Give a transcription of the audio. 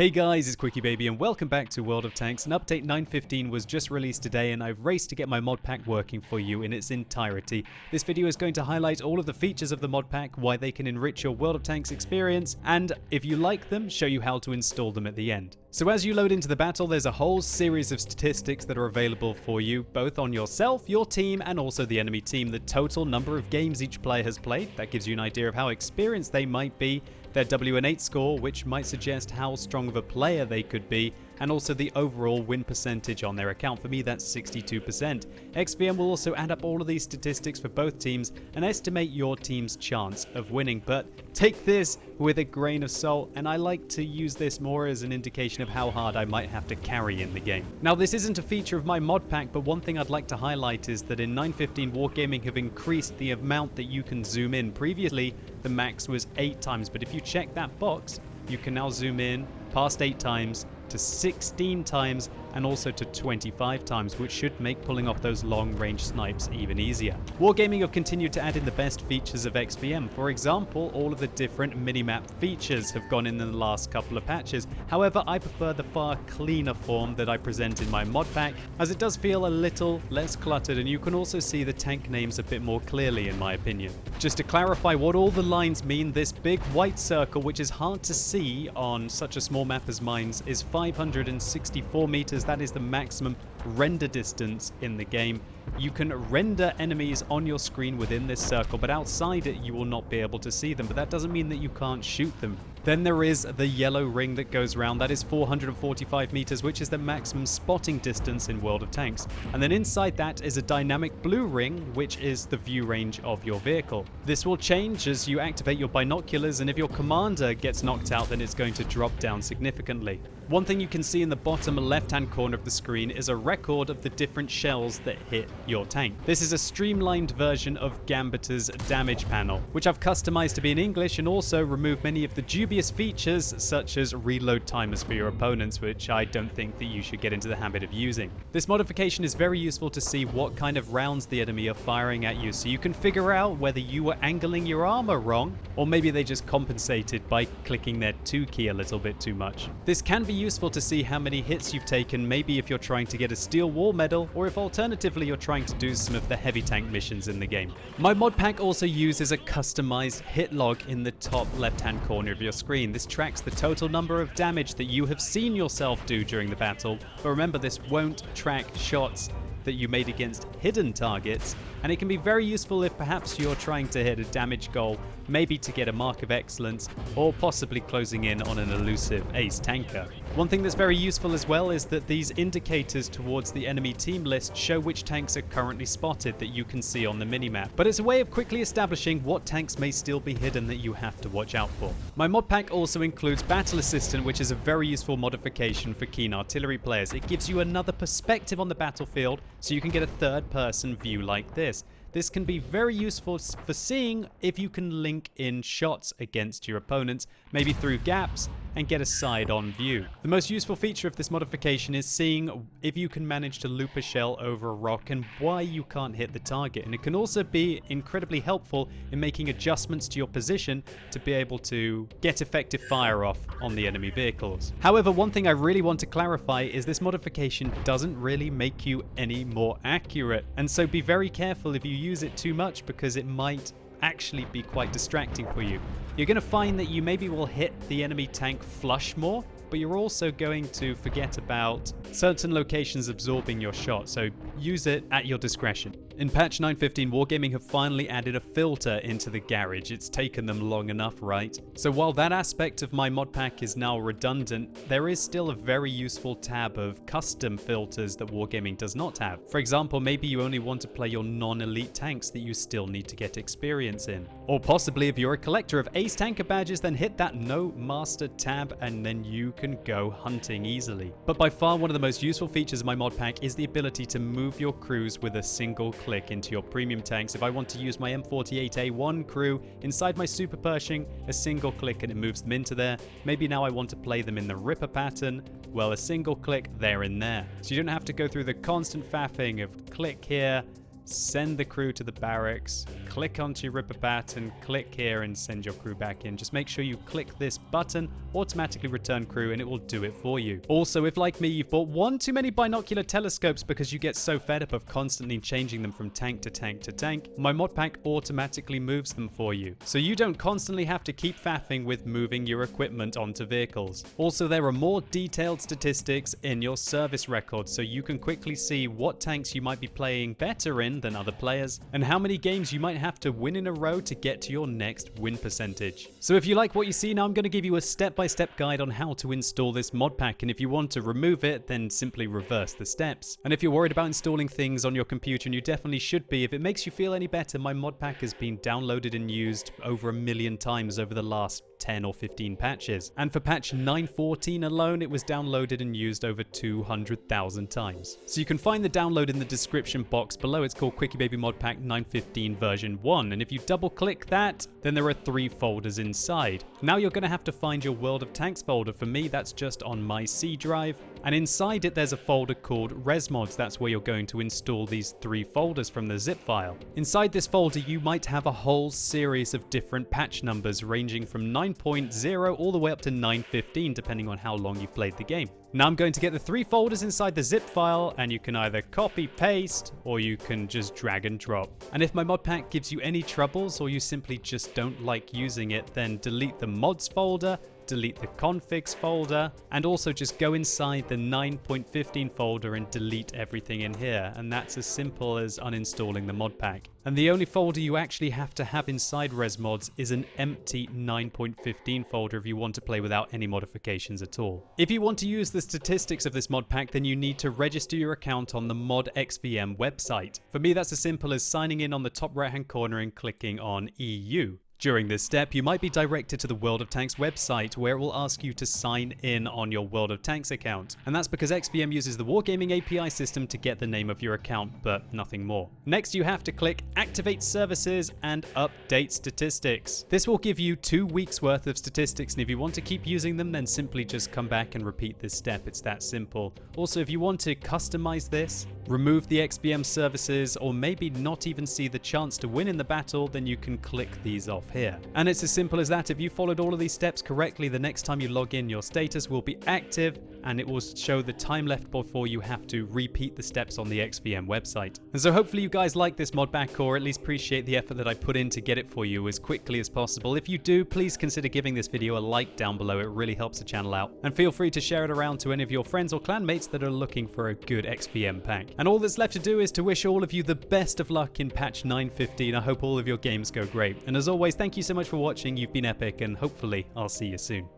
Hey guys, it's QuickyBaby and welcome back to World of Tanks. And update 9.15 was just released today and I've raced to get my mod pack working for you in its entirety. This video is going to highlight all of the features of the mod pack, why they can enrich your World of Tanks experience, and if you like them, show you how to install them at the end. So as you load into the battle, there's a whole series of statistics that are available for you, both on yourself, your team, and also the enemy team. The total number of games each player has played, that gives you an idea of how experienced they might be, their WN8 score, which might suggest how strong of a player they could be, and also the overall win percentage on their account. For me, that's 62%. XVM will also add up all of these statistics for both teams and estimate your team's chance of winning. But take this with a grain of salt, and I like to use this more as an indication of how hard I might have to carry in the game. Now, this isn't a feature of my mod pack, but one thing I'd like to highlight is that in 9.15, Wargaming have increased the amount that you can zoom in. Previously, the max was 8 times, but if you check that box, you can now zoom in past 8 times to 16 times and also to 25 times, which should make pulling off those long-range snipes even easier. Wargaming have continued to add in the best features of XVM. For example, all of the different minimap features have gone in the last couple of patches. However, I prefer the far cleaner form that I present in my mod pack, as it does feel a little less cluttered, and you can also see the tank names a bit more clearly in my opinion. Just to clarify what all the lines mean, this big white circle, which is hard to see on such a small map as mine's, is 564 meters. That is the maximum render distance in the game. You can render enemies on your screen within this circle, but outside it you will not be able to see them, but that doesn't mean that you can't shoot them. Then there is the yellow ring that goes around. That is 445 meters, which is the maximum spotting distance in World of Tanks. And then inside that is a dynamic blue ring, which is the view range of your vehicle. This will change as you activate your binoculars, and if your commander gets knocked out, then it's going to drop down significantly. One thing you can see in the bottom left-hand corner of the screen is a record of the different shells that hit your tank. This is a streamlined version of GambitER's Damage Panel, which I've customized to be in English and also remove many of the dubious features such as reload timers for your opponents, which I don't think that you should get into the habit of using. This modification is very useful to see what kind of rounds the enemy are firing at you, so you can figure out whether you were angling your armor wrong, or maybe they just compensated by clicking their 2 key a little bit too much. This can be useful to see how many hits you've taken, maybe if you're trying to get a steel wall medal, or if alternatively you're trying to do some of the heavy tank missions in the game. My mod pack also uses a customized hit log in the top left-hand corner of your screen. This tracks the total number of damage that you have seen yourself do during the battle, but remember, this won't track shots that you made against hidden targets, and it can be very useful if perhaps you're trying to hit a damage goal, maybe to get a mark of excellence, or possibly closing in on an elusive ace tanker. One thing that's very useful as well is that these indicators towards the enemy team list show which tanks are currently spotted that you can see on the minimap, but it's a way of quickly establishing what tanks may still be hidden that you have to watch out for. My mod pack also includes BattleAssistant, which is a very useful modification for keen artillery players. It gives you another perspective on the battlefield, so you can get a third-person view like this. This can be very useful for seeing if you can link in shots against your opponents, maybe through gaps, and get a side-on view. The most useful feature of this modification is seeing if you can manage to loop a shell over a rock and why you can't hit the target. And it can also be incredibly helpful in making adjustments to your position to be able to get effective fire off on the enemy vehicles. However, one thing I really want to clarify is this modification doesn't really make you any more accurate. And so be very careful if you use it too much, because it might actually be quite distracting for you. You're going to find that you maybe will hit the enemy tank flush more, but you're also going to forget about certain locations absorbing your shot, so use it at your discretion. In patch 9.15, Wargaming have finally added a filter into the garage. It's taken them long enough, right? So while that aspect of my mod pack is now redundant, there is still a very useful tab of custom filters that Wargaming does not have. For example, maybe you only want to play your non-elite tanks that you still need to get experience in. Or possibly if you're a collector of ace tanker badges, then hit that no master tab and then you can go hunting easily. But by far one of the most useful features of my mod pack is the ability to move your crews with a single click into your premium tanks. If I want to use my M48A1 crew inside my Super Pershing, a single click and it moves them into there. Maybe now I want to play them in the Ripper pattern, well, a single click, they're in there. So you don't have to go through the constant faffing of click here, send the crew to the barracks, click onto your Ripper Bat and click here and send your crew back in. Just make sure you click this button, automatically return crew, and it will do it for you. Also, if like me, you've bought one too many binocular telescopes because you get so fed up of constantly changing them from tank to tank to tank, my mod pack automatically moves them for you. So you don't constantly have to keep faffing with moving your equipment onto vehicles. Also, there are more detailed statistics in your service record, so you can quickly see what tanks you might be playing better in than other players, and how many games you might have to win in a row to get to your next win percentage. So if you like what you see, now I'm going to give you a step-by-step guide on how to install this mod pack, and if you want to remove it, then simply reverse the steps. And if you're worried about installing things on your computer, and you definitely should be, if it makes you feel any better, my mod pack has been downloaded and used over 1 million times over the last 10 or 15 patches. And for patch 9.14 alone, it was downloaded and used over 200,000 times. So you can find the download in the description box below. It's called QuickyBaby Mod Pack 9.15 version 1. And if you double click that, then there are 3 folders inside. Now you're going to have to find your World of Tanks folder. For me, that's just on my C drive. And inside it, there's a folder called ResMods. That's where you're going to install these 3 folders from the zip file. Inside this folder, you might have a whole series of different patch numbers ranging from 9.0 all the way up to 9.15, depending on how long you've played the game. Now I'm going to get the 3 folders inside the zip file, and you can either copy paste or you can just drag and drop. And if my mod pack gives you any troubles or you simply just don't like using it, then delete the mods folder, delete the configs folder, and also just go inside the 9.15 folder and delete everything in here. And that's as simple as uninstalling the mod pack. And the only folder you actually have to have inside ResMods is an empty 9.15 folder if you want to play without any modifications at all. If you want to use the statistics of this mod pack, then you need to register your account on the mod XVM website. For me, that's as simple as signing in on the top right hand corner and clicking on EU. During this step, you might be directed to the World of Tanks website, where it will ask you to sign in on your World of Tanks account. And that's because XVM uses the Wargaming API system to get the name of your account, but nothing more. Next, you have to click Activate Services and Update Statistics. This will give you 2 weeks worth of statistics, and if you want to keep using them, then simply just come back and repeat this step. It's that simple. Also, if you want to customize this, remove the XVM services, or maybe not even see the chance to win in the battle, then you can click these off here. And it's as simple as that. If you followed all of these steps correctly, the next time you log in, your status will be active and it will show the time left before you have to repeat the steps on the XVM website. And so hopefully you guys like this mod pack, or at least appreciate the effort that I put in to get it for you as quickly as possible. If you do, please consider giving this video a like down below. It really helps the channel out. And feel free to share it around to any of your friends or clanmates that are looking for a good XVM pack. And all that's left to do is to wish all of you the best of luck in patch 9.15. I hope all of your games go great. And as always, thank you so much for watching. You've been epic, and hopefully I'll see you soon.